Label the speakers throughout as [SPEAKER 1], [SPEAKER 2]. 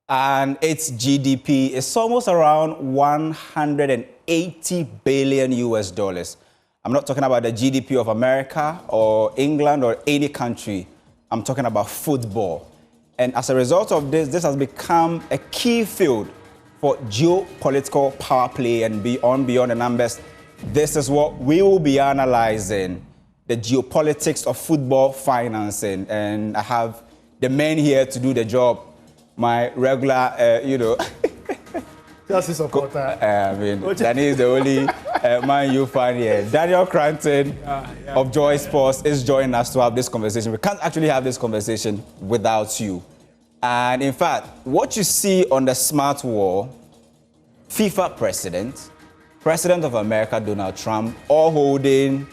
[SPEAKER 1] And its GDP is almost around 180 billion US dollars. I'm not talking about the GDP of America or England or any country. I'm talking about football. And as a result of this has become a key field for geopolitical power play and beyond the numbers. This is what we will be analyzing, the geopolitics of football financing. And I have the men here to do the job. My regular,
[SPEAKER 2] Chelsea supporter.
[SPEAKER 1] Danny is the only man you find here. Daniel Cranton of Joy Sports is joining us to have this conversation. We can't actually have this conversation without you. And in fact, what you see on the smart wall, FIFA President of America, Donald Trump, all holding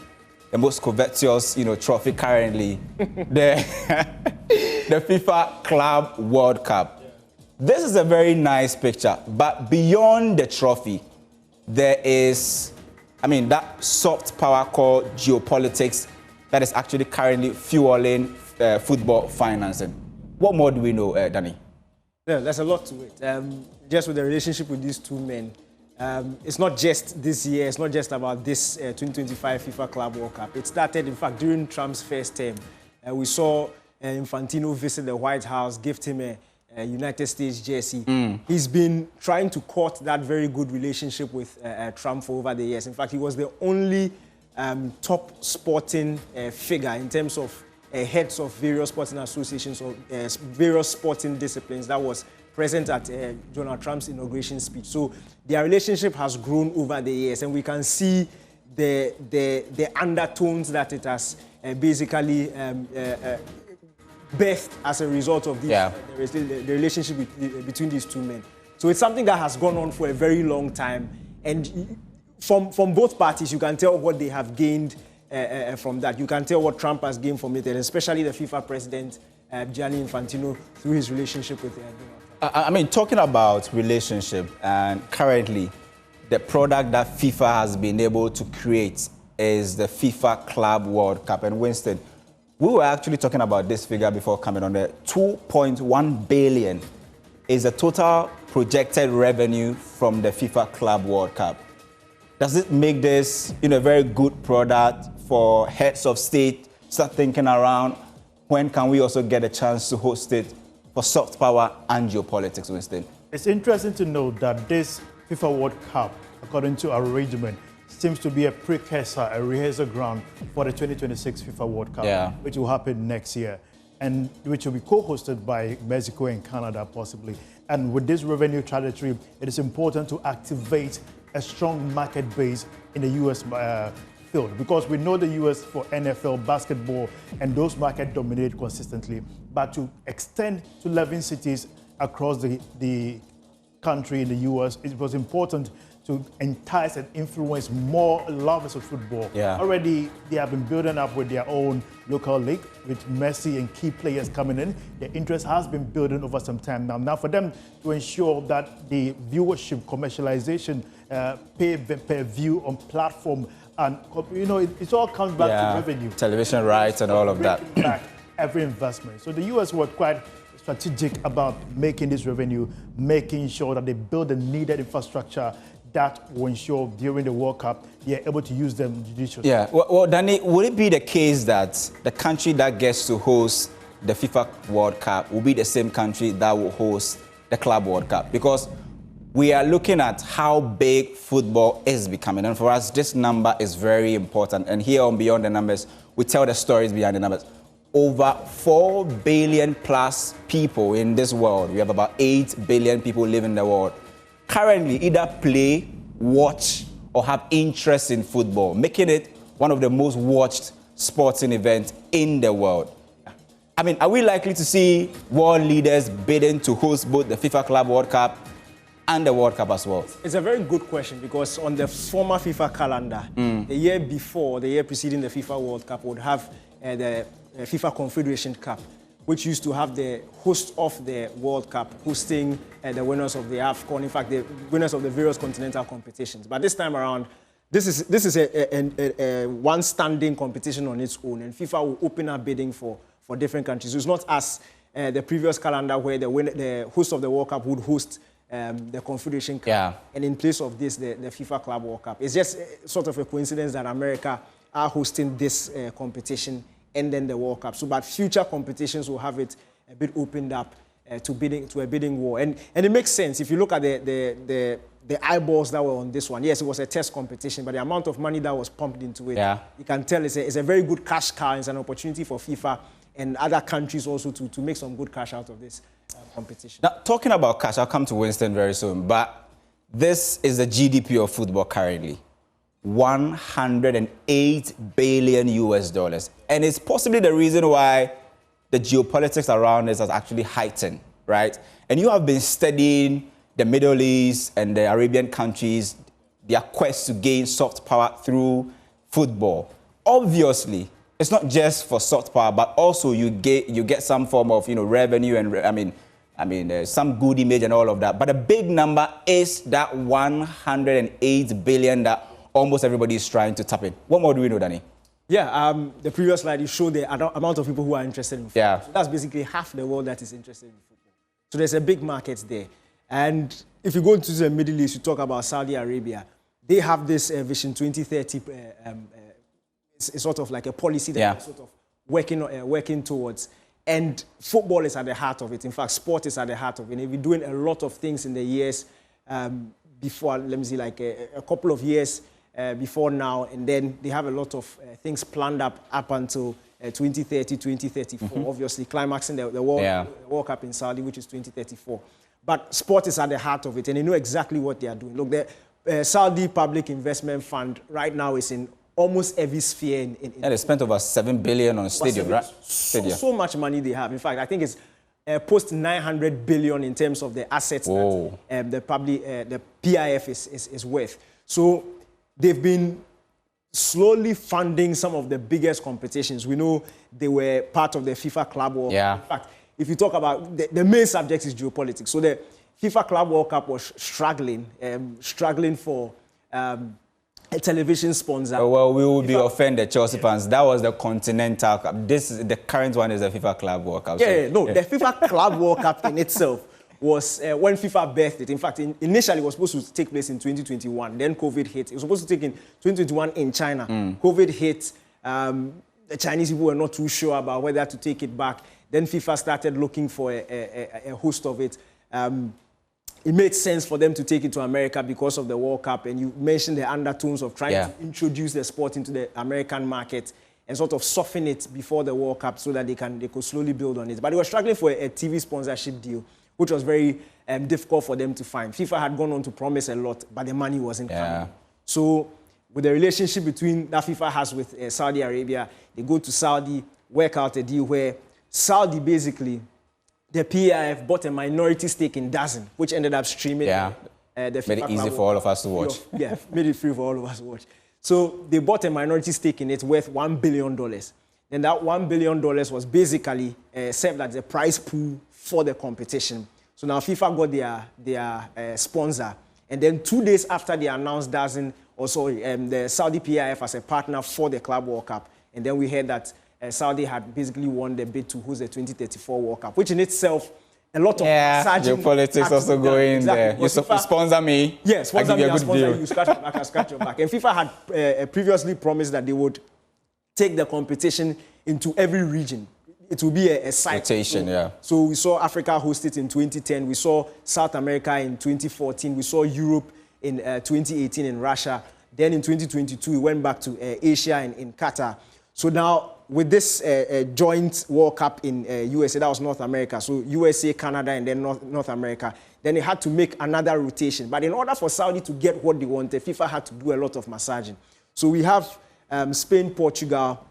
[SPEAKER 1] the most covetous, trophy currently, the FIFA Club World Cup. This is a very nice picture, but beyond the trophy, there is, that soft power called geopolitics that is actually currently fueling football financing. What more do we know, Danny?
[SPEAKER 3] Yeah, there's a lot to it. Just with the relationship with these two men, it's not just this year, it's not just about this 2025 FIFA Club World Cup. It started, in fact, during Trump's first term. We saw Infantino visit the White House, gift him a United States jersey. He's been trying to court that very good relationship with Trump for over the years. In fact, he was the only top sporting figure in terms of heads of various sporting associations or various sporting disciplines that was present at Donald Trump's inauguration speech. So their relationship has grown over the years, and we can see the undertones that it has basically birthed as a result of the relationship between these two men. So it's something that has gone on for a very long time, and from both parties, you can tell what they have gained from that. You can tell what Trump has gained from it, and especially the FIFA president, Gianni Infantino, through his relationship with Donald Trump.
[SPEAKER 1] Talking about relationship, and currently, the product that FIFA has been able to create is the FIFA Club World Cup. And Winston, we were actually talking about this figure before coming on there. 2.1 billion is the total projected revenue from the FIFA Club World Cup. Does it make this a very good product for heads of state start thinking around when can we also get a chance to host it for soft power and geopolitics, Winston?
[SPEAKER 2] It's interesting to note that this FIFA World Cup, according to our arrangement, seems to be a precursor, a rehearsal ground for the 2026 FIFA World Cup, which will happen next year, and which will be co-hosted by Mexico and Canada, possibly. And with this revenue trajectory, it is important to activate a strong market base in the U.S. field, because we know the U.S. for NFL, basketball, and those markets dominate consistently. But to extend to 11 cities across the country in the U.S., it was important to entice and influence more lovers of football. Already, they have been building up with their own local league, with Messi and key players coming in. The interest has been building over some time now. Now, for them to ensure that the viewership, commercialization, pay-per-view on platform, and it all comes back to revenue.
[SPEAKER 1] Television rights and all of that.
[SPEAKER 2] Back every investment. So the U.S. were quite strategic about making this revenue, making sure that they build the needed infrastructure that will ensure during the World Cup they are able to use them judiciously.
[SPEAKER 1] Yeah, well, Danny, would it be the case that the country that gets to host the FIFA World Cup will be the same country that will host the Club World Cup? Because we are looking at how big football is becoming. And for us, this number is very important. And here on Beyond the Numbers, we tell the stories behind the numbers. Over 4 billion plus people in this world. We have about 8 billion people living in the world. Currently, either play, watch, or have interest in football, making it one of the most watched sporting events in the world. Are we likely to see world leaders bidding to host both the FIFA Club World Cup and the World Cup as well?
[SPEAKER 3] It's a very good question, because on the former FIFA calendar, the year before, the year preceding the FIFA World Cup, would have the FIFA Confederation Cup, which used to have the host of the World Cup hosting the winners of the AFCON, in fact, the winners of the various continental competitions. But this time around, this is a one standing competition on its own, and FIFA will open up bidding for different countries. So it's not as the previous calendar where the host of the World Cup would host the Confederation Cup.
[SPEAKER 1] Yeah.
[SPEAKER 3] And in place of this, the FIFA Club World Cup. It's just sort of a coincidence that America are hosting this competition and then the World Cup. So, but future competitions will have it a bit opened up to a bidding war. And it makes sense if you look at the eyeballs that were on this one. Yes, it was a test competition, but the amount of money that was pumped into it, you can tell it's a very good cash cow. It's an opportunity for FIFA and other countries also to make some good cash out of this competition.
[SPEAKER 1] Now, talking about cash, I'll come to Winston very soon, but this is the GDP of football currently. $108 billion US. And it's possibly the reason why the geopolitics around this has actually heightened, right? And you have been studying the Middle East and the Arabian countries, their quest to gain soft power through football. Obviously, it's not just for soft power, but also you get some form of revenue and some good image and all of that. But a big number is that 108 billion that almost everybody is trying to tap in. What more do we know, Danny?
[SPEAKER 3] Yeah, the previous slide, you showed the amount of people who are interested in football.
[SPEAKER 1] Yeah.
[SPEAKER 3] So that's basically half the world that is interested in football. So there's a big market there. And if you go into the Middle East, you talk about Saudi Arabia, they have this Vision 2030, it's sort of like a policy that they're sort of working towards. And football is at the heart of it. In fact, sport is at the heart of it. And they've been doing a lot of things in the years before, let me see, like a couple of years before now, and then they have a lot of things planned up until 2030, 2034, obviously climaxing the World Cup in Saudi, which is 2034. But sport is at the heart of it, and they know exactly what they are doing. Look, the Saudi Public Investment Fund right now is in almost every sphere.
[SPEAKER 1] They spent over $7 billion on a stadium, right?
[SPEAKER 3] So much money they have. In fact, I think it's post $900 billion in terms of the assets that the PIF is worth. So they've been slowly funding some of the biggest competitions. We know they were part of the FIFA Club World Cup. In fact, if you talk about the main subject is geopolitics. So the FIFA Club World Cup was struggling for a television sponsor.
[SPEAKER 1] Well, we will be offended, Chelsea fans. That was the Continental Cup. The current one is the FIFA Club World Cup.
[SPEAKER 3] The FIFA Club World Cup in itself was when FIFA birthed it. In fact, initially it was supposed to take place in 2021. Then COVID hit. It was supposed to take in 2021 in China. COVID hit. The Chinese people were not too sure about whether to take it back. Then FIFA started looking for a host of it. It made sense for them to take it to America because of the World Cup. And you mentioned the undertones of trying to introduce the sport into the American market and sort of soften it before the World Cup so that they could slowly build on it. But they were struggling for a TV sponsorship deal, which was very difficult for them to find. FIFA had gone on to promise a lot, but the money wasn't coming. So with the relationship between that FIFA has with Saudi Arabia, they go to Saudi, work out a deal where Saudi basically, the PIF bought a minority stake in DAZN, which ended up streaming the FIFA.
[SPEAKER 1] Made it easy for all of us to watch.
[SPEAKER 3] Made it free for all of us to watch. So they bought a minority stake in it worth $1 billion. Then that $1 billion was basically served as a prize pool for the competition. So now FIFA got their sponsor. And then 2 days after they announced DAZN, the Saudi PIF as a partner for the Club World Cup. And then we heard that Saudi had basically won the bid to host the 2034 World Cup, which in itself, a lot of
[SPEAKER 1] geopolitics also going there. You sponsor me.
[SPEAKER 3] Yes, sponsor me, you scratch your back, I scratch your back. And FIFA had previously promised that they would take the competition into every region. It will be a site.
[SPEAKER 1] Rotation,
[SPEAKER 3] So we saw Africa host it in 2010. We saw South America in 2014. We saw Europe in 2018 in Russia. Then in 2022, we went back to Asia and in Qatar. So now, with this joint World Cup in USA, that was North America. So USA, Canada, and then North America. Then they had to make another rotation. But in order for Saudi to get what they wanted, FIFA had to do a lot of massaging. So we have Spain, Portugal,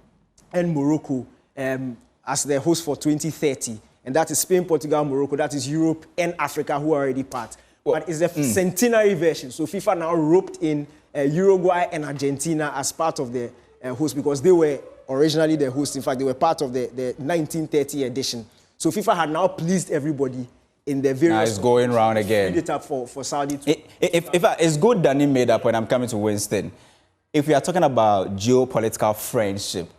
[SPEAKER 3] and Morocco as the host for 2030. And that is Spain, Portugal, Morocco. That is Europe and Africa who are already part. But it's the centenary version. So FIFA now roped in Uruguay and Argentina as part of the host because they were originally the host. In fact, they were part of the 1930 edition. So FIFA had now pleased everybody in the various...
[SPEAKER 1] Now it's going round again.
[SPEAKER 3] It up for Saudi.
[SPEAKER 1] It's good Danny made up when I'm coming to Winston. If we are talking about geopolitical friendship,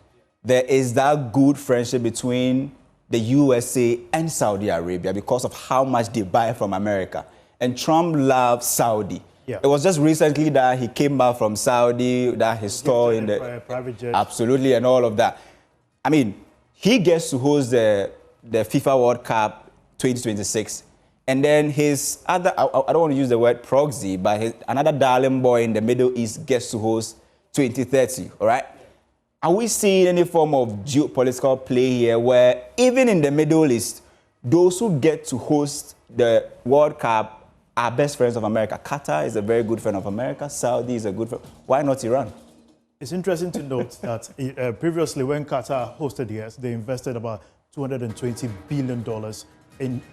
[SPEAKER 1] there is that good friendship between the USA and Saudi Arabia because of how much they buy from America. And Trump loves Saudi.
[SPEAKER 2] Yeah.
[SPEAKER 1] It was just recently that he came back from Saudi, that his store in the
[SPEAKER 2] private jet.
[SPEAKER 1] Absolutely, and all of that. I mean, he gets to host the FIFA World Cup 2026. And then his other, I don't want to use the word proxy, but another darling boy in the Middle East gets to host 2030, all right? Are we seeing any form of geopolitical play here where even in the Middle East, those who get to host the World Cup are best friends of America? Qatar is a very good friend of America. Saudi is a good friend. Why not Iran?
[SPEAKER 2] It's interesting to note that previously when Qatar hosted the US, they invested about $220 billion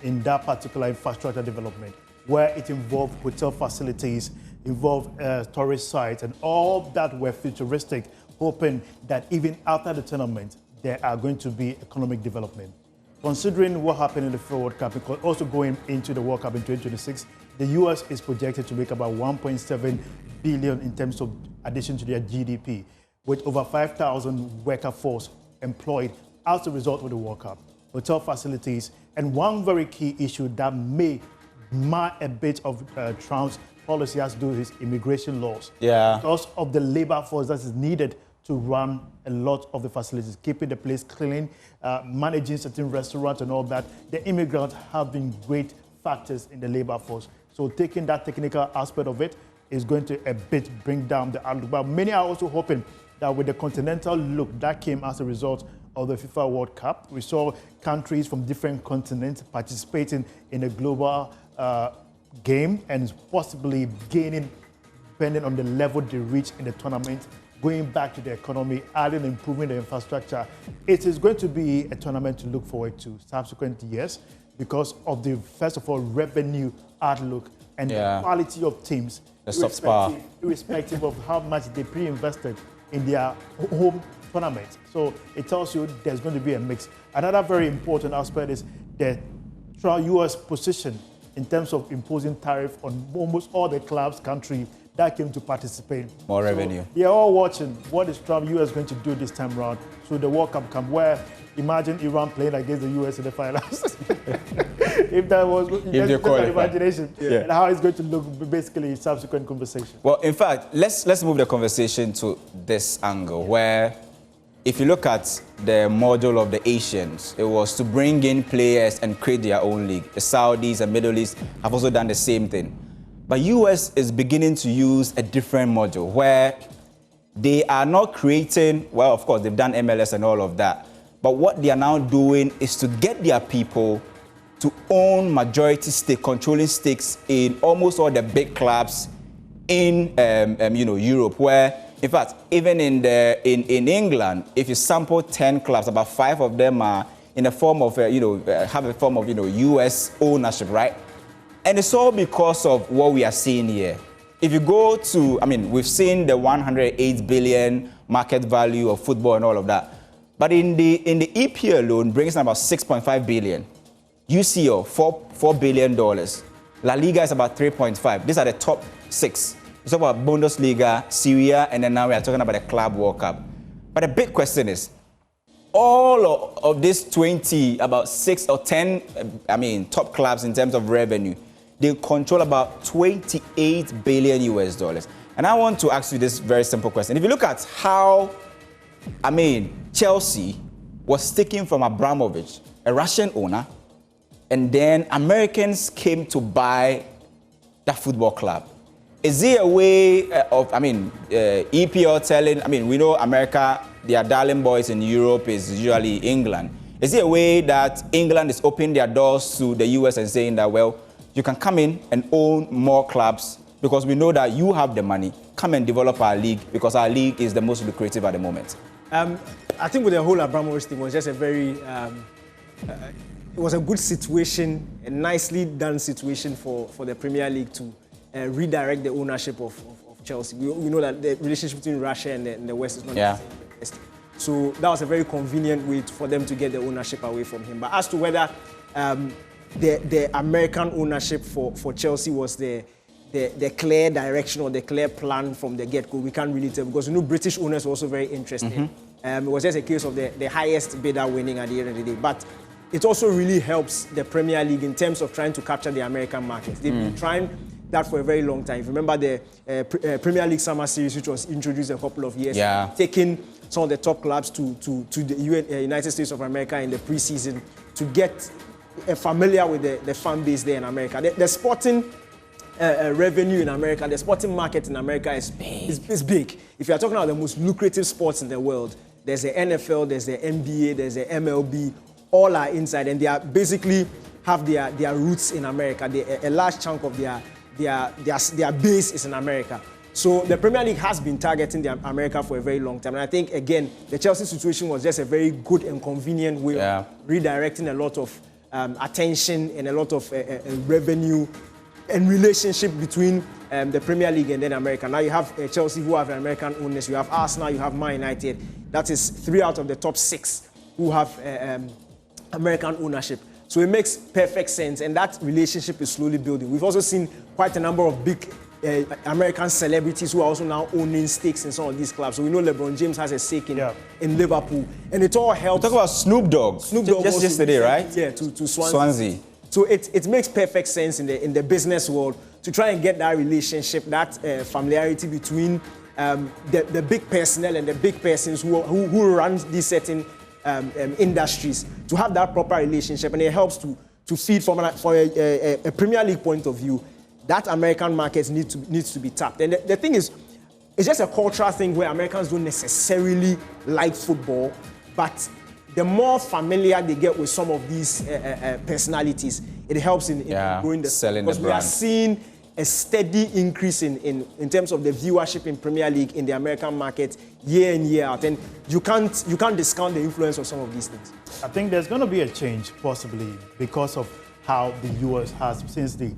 [SPEAKER 2] in that particular infrastructure development, where it involved hotel facilities, involved tourist sites, and all that were futuristic, hoping that even after the tournament, there are going to be economic development. Considering what happened in the FIFA World Cup, because also going into the World Cup in 2026, the US is projected to make about $1.7 billion in terms of addition to their GDP, with over 5,000 worker force employed as a result of the World Cup, hotel facilities, and one very key issue that may mar a bit of Trump's policy has to do with his immigration laws.
[SPEAKER 1] Yeah.
[SPEAKER 2] Because of the labor force that is needed to run a lot of the facilities, keeping the place clean, managing certain restaurants and all that. The immigrants have been great factors in the labor force. So taking that technical aspect of it is going to a bit bring down the outlook. But many are also hoping that with the continental look that came as a result of the FIFA World Cup, we saw countries from different continents participating in a global game and possibly gaining, depending on the level they reach in the tournament, going back to the economy, adding, improving the infrastructure. It is going to be a tournament to look forward to subsequent years because of the, first of all, revenue outlook and the quality of teams, irrespective of how much they pre-invested in their home tournament. So it tells you there's going to be a mix. Another very important aspect is the U.S. position in terms of imposing tariff on almost all the clubs, country that came to participate.
[SPEAKER 1] More revenue.
[SPEAKER 2] They are all watching what is Trump U.S. going to do this time around. So the World Cup come where imagine Iran playing against the U.S. in the finals. If that was an imagination, and how it's going to look basically in subsequent conversation.
[SPEAKER 1] Well, in fact, let's move the conversation to this angle where if you look at the model of the Asians, it was to bring in players and create their own league. The Saudis and Middle East have also done the same thing. But US is beginning to use a different model where they are not creating, well, of course, they've done MLS and all of that. But what they are now doing is to get their people to own majority stake, controlling stakes in almost all the big clubs in Europe, where, in fact, even in England, if you sample 10 clubs, about 5 of them are in a form of, have a form of, US ownership, right? And it's all because of what we are seeing here. If you go to, we've seen the 108 billion market value of football and all of that. But in the EP alone, brings in about 6.5 billion. UCL, $4 billion. La Liga is about 3.5. These are the top 6. We talk about Bundesliga, Syria, and then now we are talking about the Club World Cup. But the big question is, all of these 20, about 6 or 10, top clubs in terms of revenue, they control about $28 billion US. And I want to ask you this very simple question. If you look at how, Chelsea was taken from Abramovich, a Russian owner, and then Americans came to buy that football club. Is there a way of, EPL telling, we know America, their darling boys in Europe is usually England. Is there a way that England is opening their doors to the US and saying that, well, you can come in and own more clubs because we know that you have the money. Come and develop our league because our league is the most lucrative at the moment.
[SPEAKER 3] I think with the whole Abramovich thing was just a very, it was a good situation, a nicely done situation for the Premier League to redirect the ownership of Chelsea. We know that the relationship between Russia and the West is not the same. So that was a very convenient way for them to get the ownership away from him. But as to whether the American ownership for Chelsea was the clear direction or the clear plan from the get-go, we can't really tell because British owners were also very interested. It was just a case of the highest bidder winning at the end of the day. But it also really helps the Premier League in terms of trying to capture the American market. They've been trying that for a very long time. If you remember the Premier League Summer Series, which was introduced a couple of years, taking some of the top clubs to the United States of America in the preseason to get familiar with the fan base there in America. The sporting revenue in America, the sporting market in America is big. If you're talking about the most lucrative sports in the world, there's the NFL, there's the NBA, there's the MLB, all are inside, and they are basically have their roots in America. A large chunk of their base is in America. So the Premier League has been targeting America for a very long time. And I think, again, the Chelsea situation was just a very good and convenient way of redirecting a lot of attention and a lot of revenue and relationship between the Premier League and then America. Now you have Chelsea, who have American owners. You have Arsenal, you have Man United. That is 3 out of the top 6 who have American ownership. So it makes perfect sense, and that relationship is slowly building. We've also seen quite a number of big American celebrities who are also now owning stakes in some of these clubs. So we know LeBron James has a stake in Liverpool, and it all helps.
[SPEAKER 1] Talk about Snoop Dogg.
[SPEAKER 3] Snoop Dogg
[SPEAKER 1] just yesterday, right?
[SPEAKER 3] Yeah, to Swansea. So it makes perfect sense in the business world to try and get that relationship, that familiarity between the big personnel and the big persons who run these certain industries, to have that proper relationship, and it helps to feed from a Premier League point of view. That American market needs to be tapped. And the thing is, it's just a cultural thing where Americans don't necessarily like football, but the more familiar they get with some of these personalities, it helps in growing the
[SPEAKER 1] selling
[SPEAKER 3] because
[SPEAKER 1] the brand.
[SPEAKER 3] We are seeing a steady increase in terms of the viewership in Premier League in the American market year in, year out. And you can't discount the influence of some of these things.
[SPEAKER 2] I think there's going to be a change, possibly, because of how the U.S. has, since the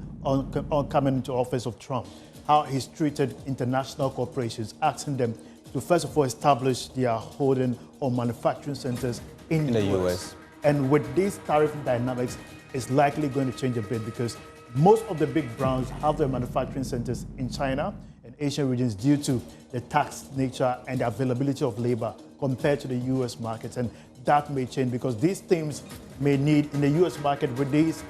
[SPEAKER 2] coming into office of Trump, how he's treated international corporations, asking them to, first of all, establish their holding or manufacturing centers in the U.S. And with these tariff dynamics, it's likely going to change a bit, because most of the big brands have their manufacturing centers in China and Asian regions due to the tax nature and the availability of labor compared to the U.S. markets. And that may change, because these teams may need, in the U.S. market, with this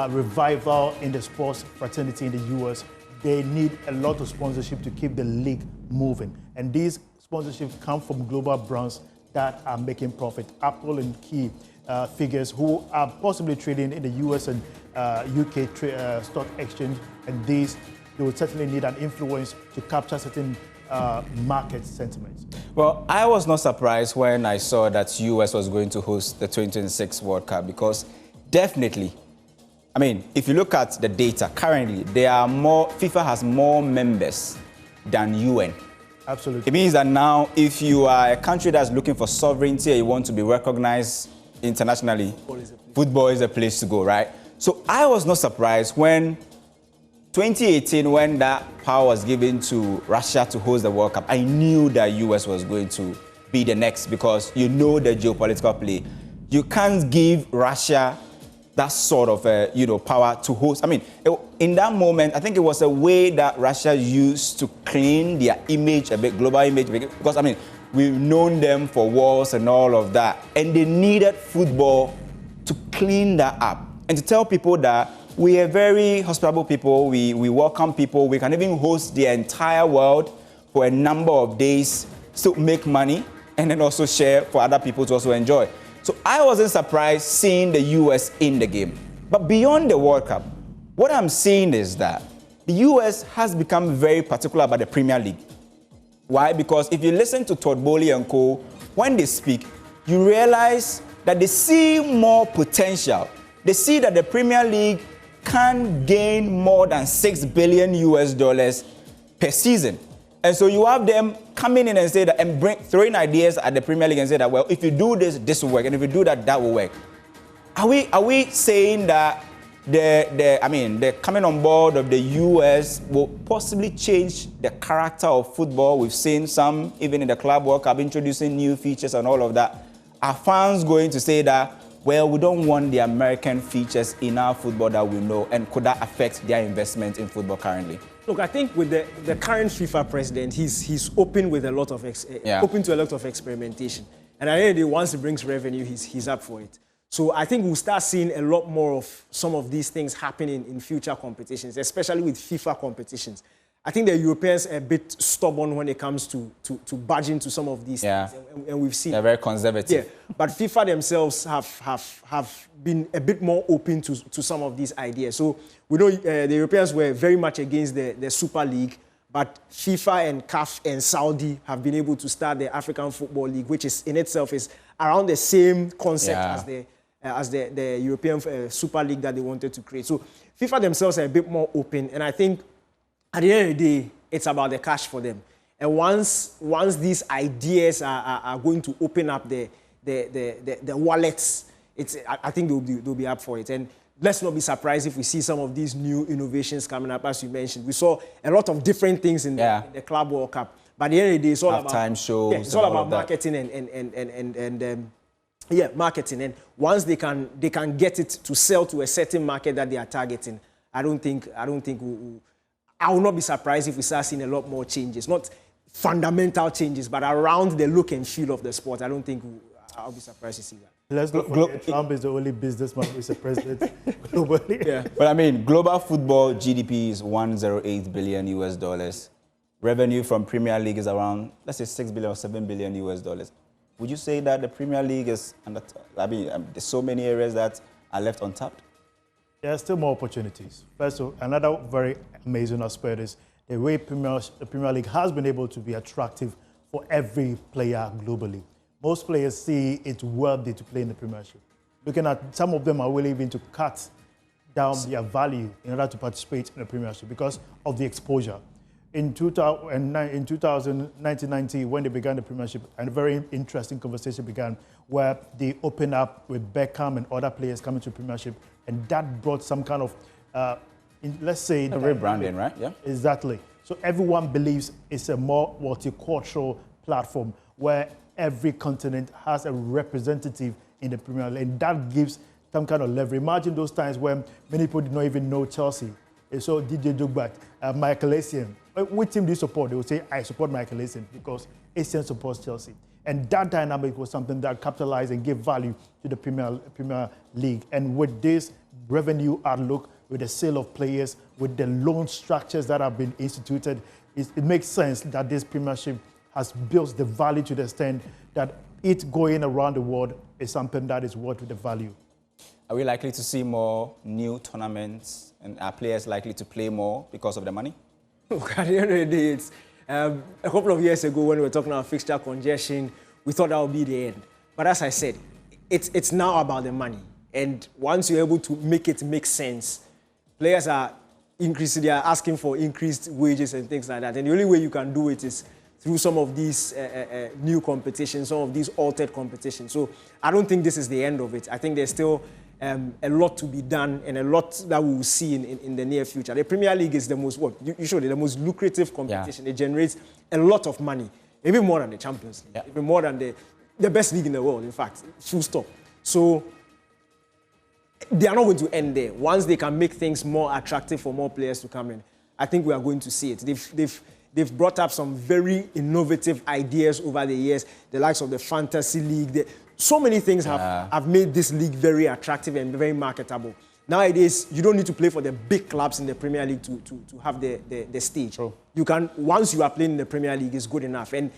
[SPEAKER 2] revival in the sports fraternity in the U.S., they need a lot of sponsorship to keep the league moving. And these sponsorships come from global brands that are making profit. Apple and key figures who are possibly trading in the U.S. and UK stock exchange, and they will certainly need an influence to capture certain market sentiments.
[SPEAKER 1] Well, I was not surprised when I saw that U.S. was going to host the 2026 World Cup, because definitely, I mean, if you look at the data currently, FIFA has more members than UN.
[SPEAKER 2] Absolutely.
[SPEAKER 1] It means that now, if you are a country that's looking for sovereignty and you want to be recognized internationally, football is a place to go, right? So I was not surprised when 2018, when that power was given to Russia to host the World Cup. I knew that US was going to be the next, because you know the geopolitical play. You can't give Russia that sort of power to host. I mean, in that moment, I think it was a way that Russia used to clean their image a bit, global image, because I mean, we've known them for wars and all of that, and they needed football to clean that up and to tell people that we are very hospitable people, we welcome people, we can even host the entire world for a number of days, still make money, and then also share for other people to also enjoy. So I wasn't surprised seeing the US in the game. But beyond the World Cup, what I'm seeing is that the US has become very particular about the Premier League. Why? Because if you listen to Todd Bowley and co, when they speak, you realize that they see more potential. They see that the Premier League can gain more than $6 billion per season. And so you have them coming in and say that, and throwing ideas at the Premier League and say that, well, if you do this, this will work, and if you do that, that will work. Are we saying that the coming on board of the US will possibly change the character of football? We've seen some, even in the Club World Cup, introducing new features and all of that. Are fans going to say that, well, we don't want the American features in our football that we know, and could that affect their investment in football currently?
[SPEAKER 3] Look, I think with the current FIFA president, he's open with a lot of open to a lot of experimentation, and I know that once he brings revenue, he's up for it. So I think we'll start seeing a lot more of some of these things happening in future competitions, especially with FIFA competitions. I think the Europeans are a bit stubborn when it comes to barge into some of these things, and we've seen
[SPEAKER 1] they're very conservative.
[SPEAKER 3] Yeah, but FIFA themselves have been a bit more open to some of these ideas. So we know the Europeans were very much against the Super League, but FIFA and CAF and Saudi have been able to start the African Football League, which is in itself is around the same concept as the European Super League that they wanted to create. So FIFA themselves are a bit more open, and I think at the end of the day, it's about the cash for them. And once these ideas are going to open up the wallets, I think they'll be up for it. And let's not be surprised if we see some of these new innovations coming up, as you mentioned. We saw a lot of different things in the Club World Cup. But at the end of the day, it's all about
[SPEAKER 1] halftime shows.
[SPEAKER 3] It's all about marketing and marketing. And once they can get it to sell to a certain market that they are targeting, I will not be surprised if we start seeing a lot more changes. Not fundamental changes, but around the look and feel of the sport. I'll be surprised to see that.
[SPEAKER 2] Let's not forget, Trump is the only businessman who is a president globally.
[SPEAKER 1] Yeah. But I mean, global football GDP is $108 billion US. Revenue from Premier League is around, let's say, $6 billion or $7 billion US. Would you say that the Premier League is there's so many areas that are left untapped?
[SPEAKER 2] There are still more opportunities. First of all, another very amazing aspect is the way the Premier League has been able to be attractive for every player globally. Most players see it worthy to play in the Premiership. Looking at some of them are willing even to cut down their value in order to participate in the Premiership because of the exposure. In 1990, when they began the Premiership, a very interesting conversation began where they opened up with Beckham and other players coming to the Premiership, and that brought some kind of, let's say...
[SPEAKER 1] A rebranding, right? Yeah.
[SPEAKER 2] Exactly. So everyone believes it's a more multicultural platform where every continent has a representative in the Premier League, and that gives some kind of leverage. Imagine those times when many people did not even know Chelsea. So DJ Drogba, Michael Essien. Which team do you support? They will say, I support Michael Essien because Essien supports Chelsea. And that dynamic was something that capitalized and gave value to the Premier League. And with this revenue outlook, with the sale of players, with the loan structures that have been instituted, it makes sense that this Premiership has built the value to the extent that it going around the world is something that is worth the value.
[SPEAKER 1] Are we likely to see more new tournaments, and are players likely to play more because of the money?
[SPEAKER 3] At the end of the day, it's, a couple of years ago when we were talking about fixture congestion, we thought that would be the end. But as I said, it's now about the money. And once you're able to make it make sense, players are increasing, they are asking for increased wages and things like that. And the only way you can do it is through some of these new competitions, some of these altered competitions. So I don't think this is the end of it. I think there's still a lot to be done and a lot that we will see in the near future. The Premier League is the most, usually the most lucrative competition. It generates a lot of money, even more than the Champions League, even more than the best league in the world, in fact, full stop. So they are not going to end there. Once they can make things more attractive for more players to come in, I think we are going to see it. They've brought up some very innovative ideas over the years, the likes of the Fantasy League. So many things have made this league very attractive and very marketable. Nowadays, you don't need to play for the big clubs in the Premier League to have the stage. True. You can, once you are playing in the Premier League, it's good enough. And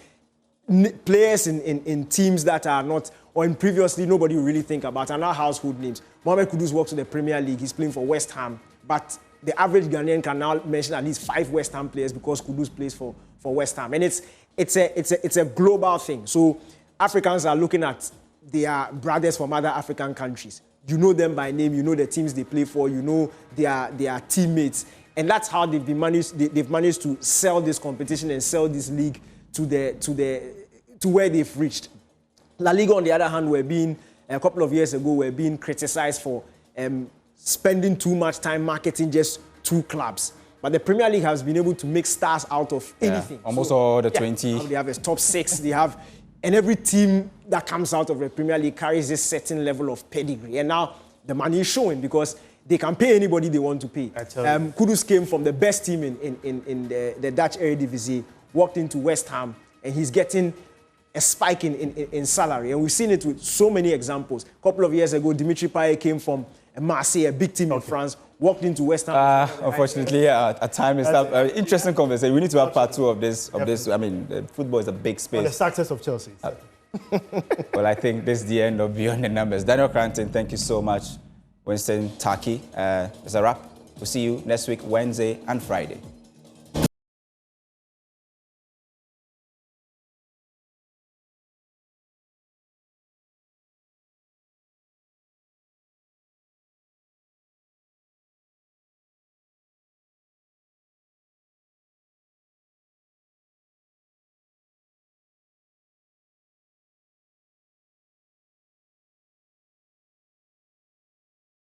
[SPEAKER 3] players in teams that are not, or in previously nobody would really think about, are now household names. Mohamed Kudus works in the Premier League. He's playing for West Ham. But the average Ghanaian can now mention at least 5 West Ham players because Kudus plays for West Ham. And it's a global thing. So Africans are looking at their brothers from other African countries. You know them by name, you know the teams they play for, you know their teammates. And that's how they've managed to sell this competition and sell this league to where they've reached. La Liga, on the other hand, a couple of years ago, were being criticized for spending too much time marketing just 2 clubs. But the Premier League has been able to make stars out of anything.
[SPEAKER 1] Almost all the 20.
[SPEAKER 3] They have a top 6. And every team that comes out of the Premier League carries this certain level of pedigree. And now the money is showing because they can pay anybody they want to pay. Kudus came from the best team in the Dutch Eredivisie, walked into West Ham, and he's getting a spike in salary. And we've seen it with so many examples. A couple of years ago, Dimitri Payet came from Marseille, a big team in France, walked into West Ham.
[SPEAKER 1] Unfortunately, a time is up. Interesting conversation. We need to have part 2 of this. I mean, football is a big space.
[SPEAKER 2] On the success of Chelsea.
[SPEAKER 1] Well, I think this is the end of Beyond the Numbers. Daniel Cranton, thank you so much. Winston Taki, it's a wrap. We'll see you next week, Wednesday and Friday.